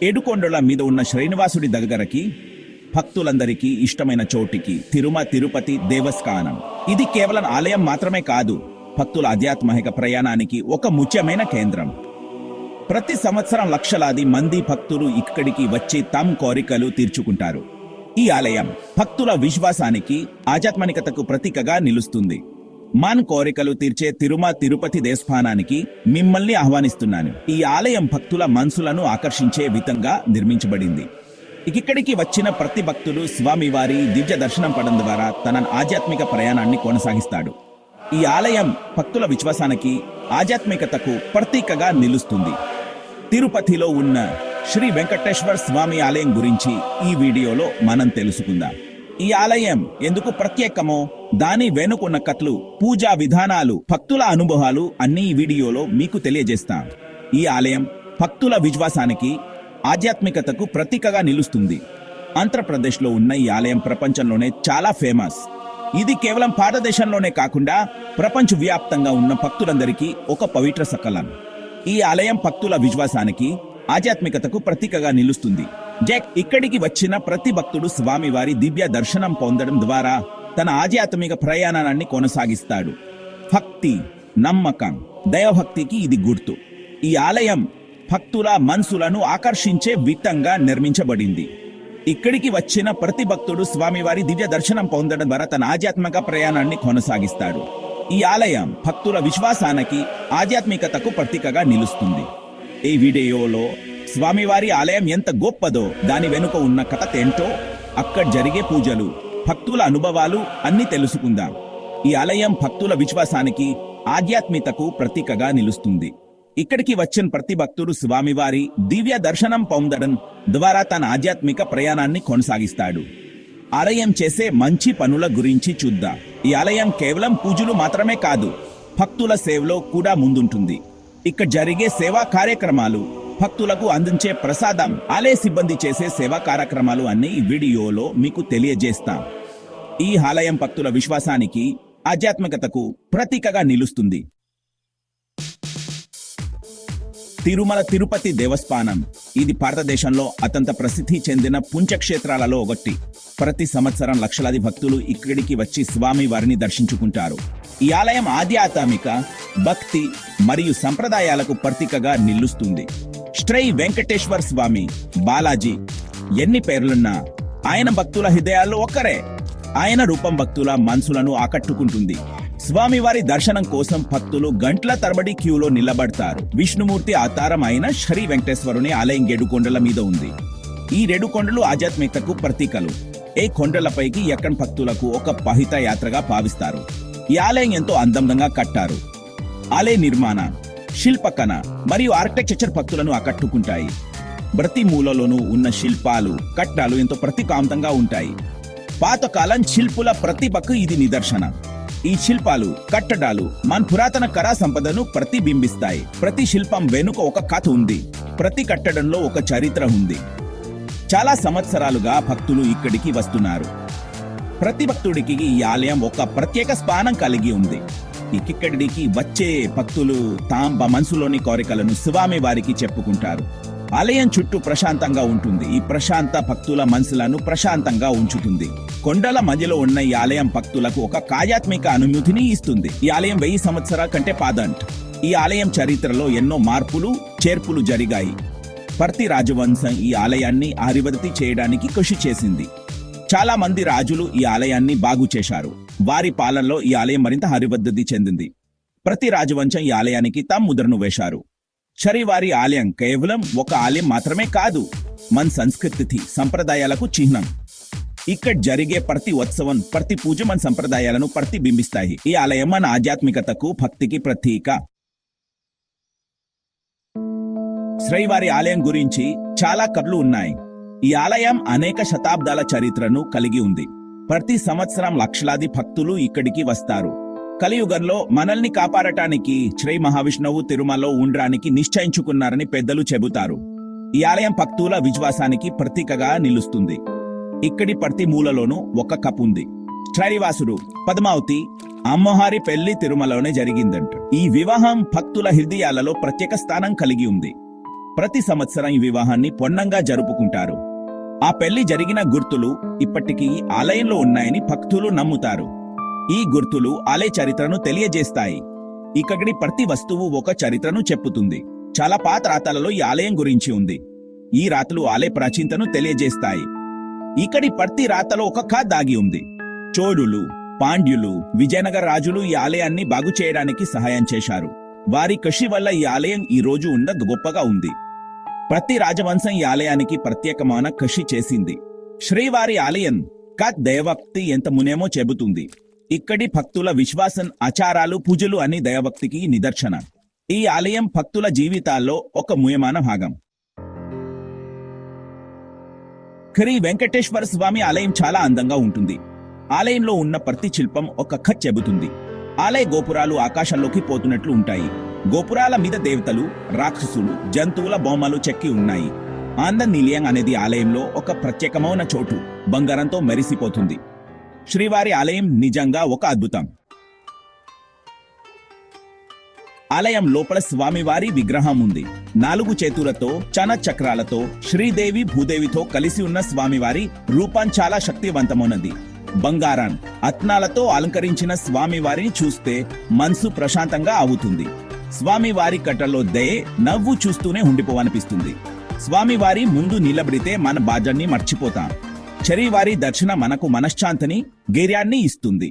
ఏడుకొండల మీద ఉన్న శ్రీనివాసుడి దగ్గరకి భక్తులందరికీ ఇష్టమైన చోటికి తిరుపతి దేవస్థానం. ఇది కేవలం ఆలయం మాత్రమే కాదు, భక్తుల ఆధ్యాత్మిక ప్రయాణానికి ఒక ముఖ్యమైన కేంద్రం. ప్రతి సంవత్సరం లక్షలాది మంది భక్తులు ఇక్కడికి వచ్చి తమ కోరికలు తీర్చుకుంటారు. ఈ ఆలయం భక్తుల విశ్వాసానికి ఆధ్యాత్మికతకు ప్రతీకగా నిలుస్తుంది. మన కోరికలు తీర్చే తిరుపతి దేవస్థానానికి మిమ్మల్ని ఆహ్వానిస్తున్నాను. ఈ ఆలయం భక్తుల మనసులను ఆకర్షించే విధంగా నిర్మించబడింది. ఇక్కడికి వచ్చిన ప్రతి భక్తులు స్వామివారి దివ్య దర్శనం పడడం ద్వారా తన ఆధ్యాత్మిక ప్రయాణాన్ని కొనసాగిస్తాడు. ఈ ఆలయం భక్తుల విశ్వాసానికి ఆధ్యాత్మికతకు ప్రతీకగా నిలుస్తుంది. తిరుపతిలో ఉన్న శ్రీ వెంకటేశ్వర స్వామి ఆలయం గురించి ఈ వీడియోలో మనం తెలుసుకుందాం. ఈ ఆలయం ఎందుకు ప్రత్యేకమో, దాని వెనుకున్న కథలు, పూజా విధానాలు, భక్తుల అనుభవాలు అన్ని ఈ వీడియోలో మీకు తెలియజేస్తాం. ఈ ఆలయం భక్తుల విశ్వాసానికి ఆధ్యాత్మికతకు ప్రతీకగా నిలుస్తుంది. ఆంధ్రప్రదేశ్లో ఉన్న ఈ ఆలయం ప్రపంచంలోనే చాలా ఫేమస్. ఇది కేవలం భారతదేశంలోనే కాకుండా ప్రపంచవ్యాప్తంగా ఉన్న భక్తులందరికీ ఒక పవిత్ర సకలం. ఈ ఆలయం భక్తుల విశ్వాసానికి ఆధ్యాత్మికతకు ప్రతీకగా నిలుస్తుంది. ఇక్కడికి వచ్చిన ప్రతి భక్తుడు స్వామివారి దివ్య దర్శనం పొందడం ద్వారా తన ఆధ్యాత్మిక ప్రయాణాన్ని కొనసాగిస్తాడు. భక్తి, నమ్మకం, దైవభక్తికి ఇది గుర్తు. ఈ ఆలయం భక్తుల మనసులను ఆకర్షించే విధంగా నిర్మించబడింది. ఇక్కడికి వచ్చిన ప్రతి భక్తుడు స్వామివారి దివ్య దర్శనం పొందడం ద్వారా తన ఆధ్యాత్మిక ప్రయాణాన్ని కొనసాగిస్తాడు. ఈ ఆలయం భక్తుల విశ్వాసానికి ఆధ్యాత్మికతకు ప్రతీకగా నిలుస్తుంది. ఈ వీడియోలో స్వామివారి ఆలయం ఎంత గొప్పదో, దాని వెనుక ఉన్న కథ ఏంటో, అక్కడ జరిగే పూజలు, భక్తుల అనుభవాలు అన్ని తెలుసుకుందాం. ఈ ఆలయం భక్తుల విశ్వాసానికి ఆధ్యాత్మికతకు ప్రతీకగా నిలుస్తుంది. ఇక్కడికి వచ్చిన ప్రతి భక్తుడు స్వామివారి దివ్య దర్శనం పొందడం ద్వారా తన ఆధ్యాత్మిక ప్రయాణాన్ని కొనసాగిస్తాడు. ఆలయం చేసే మంచి పనుల గురించి చూద్దాం. ఈ ఆలయం కేవలం పూజలు మాత్రమే కాదు, భక్తుల సేవలో కూడా ముందుంటుంది. ఇక్కడ జరిగే సేవా కార్యక్రమాలు, భక్తులకు అందించే ప్రసాదం, ఆలయ సిబ్బంది చేసే సేవా కార్యక్రమాలు అన్ని ఈ వీడియోలో మీకు తెలియజేస్తాం. ఈ ఆలయం భక్తుల విశ్వాసానికి ఆధ్యాత్మికతకు ప్రతీకగా నిలుస్తుంది. తిరుపతి దేవస్థానం ఇది భారతదేశంలో అత్యంత ప్రసిద్ధి చెందిన పుణ్యక్షేత్రాలలో ఒకటి. ప్రతి సంవత్సరం లక్షలాది భక్తులు ఇక్కడికి వచ్చి స్వామి వారిని దర్శించుకుంటారు. ఈ ఆలయం ఆధ్యాత్మిక, భక్తి మరియు సంప్రదాయాలకు ప్రతీకగా నిలుస్తుంది. శ్రీ వెంకటేశ్వర స్వామి, బాలాజీ ఎన్ని పేర్లున్నా ఆయన భక్తుల హృదయాల్లో ఒక్కరే. ఆయన రూపం భక్తుల మనసులను ఆకట్టుకుంటుంది. స్వామివారి దర్శనం కోసం భక్తులు గంటల తరబడి క్యూలో నిలబడతారు. విష్ణుమూర్తి అవతారం అయిన శ్రీ వెంకటేశ్వరుని ఆలయం 7 కొండల మీద ఉంది. ఈ 7 కొండలు ఆధ్యాత్మికతకు ప్రతీకలు. ఈ కొండలపైకి ఎక్కని భక్తులకు ఒక పవిత్ర యాత్రగా భావిస్తారు. ఈ ఆలయం ఎంతో అందంగా కట్టారు. ఆలయ నిర్మాణ, శిల్పకళ మరియు ఆర్కిటెక్చర్ భక్తులను ఆకట్టుకుంటాయి. ప్రతి మూలలోనూ ఉన్న శిల్పాలు, కట్టడాలు ఎంతో ప్రతికాంతంగా ఉంటాయి. పాతకాలం శిల్పుల ప్రతిభకు ఇది నిదర్శనం. ఈ శిల్పాలు, కట్టడాలు మన పురాతన కళా సంపదను ప్రతిబింబిస్తాయి. ప్రతి శిల్పం వెనుక ఒక కథ ఉంది. ప్రతి కట్టడంలో ఒక చరిత్ర ఉంది. చాలా సంవత్సరాలుగా భక్తులు ఇక్కడికి వస్తున్నారు. ప్రతి భక్తుడికి ఈ ఆలయం ఒక ప్రత్యేక స్థానం కలిగి ఉంది. ఇక్కడికి వచ్చే భక్తులు తమ మనసులోని కోరికలను స్వామి వారికి చెప్పుకుంటారు. ఆలయం చుట్టూ ప్రశాంతంగా ఉంటుంది. ఈ ప్రశాంత భక్తుల మనసులను ప్రశాంతంగా ఉంచుతుంది. కొండల మధ్యలో ఉన్న ఈ ఆలయం భక్తులకు ఒక ఆధ్యాత్మిక అనుభూతిని ఇస్తుంది. ఈ ఆలయం 1000 సంవత్సరాల కంటే పాదంట్. ఈ ఆలయం చరిత్రలో ఎన్నో మార్పులు, చేర్పులు జరిగాయి. ప్రతి రాజవంశం ఈ ఆలయాన్ని అభివృద్ధి చేయడానికి కృషి చేసింది. చాలా మంది రాజులు ఈ ఆలయాన్ని బాగు చేశారు. వారి పాలనలో ఈ ఆలయం మరింత అభివృద్ధి చెందింది. ప్రతి రాజవంశం ఈ ఆలయానికి తమ ముద్రను వేశారు. శ్రీవారి ఆలయం కేవలం ఒక ఆలయం మాత్రమే కాదు, మన సంస్కృతి, సంప్రదాయాలకు చిహ్నం. ఇక్కడ జరిగే ప్రతి ఉత్సవం, ప్రతి పూజ మన సంప్రదాయాలను ప్రతిబింబిస్తాయి. ఈ ఆలయం మన ఆధ్యాత్మికతకు, భక్తికి ప్రతీక. శ్రీవారి ఆలయం గురించి చాలా కథలు ఉన్నాయి. ఈ ఆలయం అనేక శతాబ్దాల చరిత్రను కలిగి ఉంది. ప్రతి సంవత్సరం లక్షలాది భక్తులు ఇక్కడికి వస్తారు. కలియుగంలో మనల్ని కాపాడటానికి శ్రీ మహావిష్ణువు తిరుమలలో ఉండడానికి నిశ్చయించుకున్నారని పెద్దలు చెబుతారు. ఈ ఆలయం భక్తుల విశ్వాసానికి ప్రతీకగా నిలుస్తుంది. ఇక్కడి ప్రతి మూలలోనూ ఒక కప్ ఉంది. శ్రీనివాసుడు, పద్మావతి అమ్మవారి పెళ్లి తిరుమలలోనే జరిగిందంట. ఈ వివాహం భక్తుల హృదయాలలో ప్రత్యేక స్థానం కలిగి ఉంది. ప్రతి సంవత్సరం ఈ వివాహాన్ని పొన్నంగా జరుపుకుంటారు. ఆ పెళ్లి జరిగిన గుర్తులు ఇప్పటికీ ఆలయంలో ఉన్నాయని భక్తులు నమ్ముతారు. ఈ గుర్తులు ఆలయ చరిత్రను తెలియజేస్తాయి. ఇక్కడి ప్రతి వస్తువు ఒక చరిత్రను చెప్పుతుంది. చాలా పాత రాతలలో ఈ ఆలయం గురించి ఉంది. ఈ రాతలు ఆలయ ప్రాచీనతను తెలియజేస్తాయి. ఇక్కడి ప్రతి రాతలో ఒక కథ దాగి ఉంది. చోళులు, పాండ్యులు, విజయనగర రాజులు ఈ ఆలయాన్ని బాగు చేయడానికి సహాయం చేశారు. వారి కృషి వల్ల ఈ ఆలయం ఈ రోజు గొప్పగా ఉంది. ప్రతి రాజవంశం ఈ ఆలయానికి ప్రత్యేకమైన కృషి చేసింది. శ్రీవారి ఆలయం కథ దైవభక్తి ఎంత మునేమో చెబుతుంది. ఇక్కడి భక్తుల విశ్వాసం, ఆచారాలు, పూజలు అన్ని దైవభక్తికి నిదర్శన. ఈ ఆలయం భక్తుల జీవితాల్లో ఒక ముఖ్యమైన భాగం. శ్రీ వెంకటేశ్వర స్వామి ఆలయం చాలా అందంగా ఉంటుంది. ఆలయంలో ఉన్న ప్రతి శిల్పం ఒక కథ చెబుతుంది. ఆలయ గోపురాలు ఆకాశంలోకి పోతున్నట్లు ఉంటాయి. గోపురాల మీద దేవతలు, రాక్షసులు, జంతువుల బొమ్మలు చెక్కి ఉన్నాయి. ఆనంద నిలయం అనేది ఆలయంలో ఒక ప్రత్యేకమైన చోటు. బంగారంతో మెరిసిపోతుంది. శ్రీవారి ఆలయం నిజంగా ఒక అద్భుతం. ఆలయం లోపల స్వామివారి విగ్రహం ఉంది. 4 చేతులతో, చక్రాలతో, శ్రీదేవి భూదేవితో కలిసి ఉన్న స్వామివారి రూపం చాలా శక్తివంతమైనది. బంగారం, రత్నాలతో అలంకరించిన స్వామివారిని చూస్తే మనసు ప్రశాంతంగా అవుతుంది. స్వామివారి కట్టలో దయే, నవ్వు చూస్తూనే ఉండిపోవనిపిస్తుంది. స్వామివారి ముందు నిలబడితే మన బాధ్యతని మర్చిపోతాం. శ్రీవారి దర్శనం మనకు మనశ్శాంతిని, ధైర్యాన్ని ఇస్తుంది.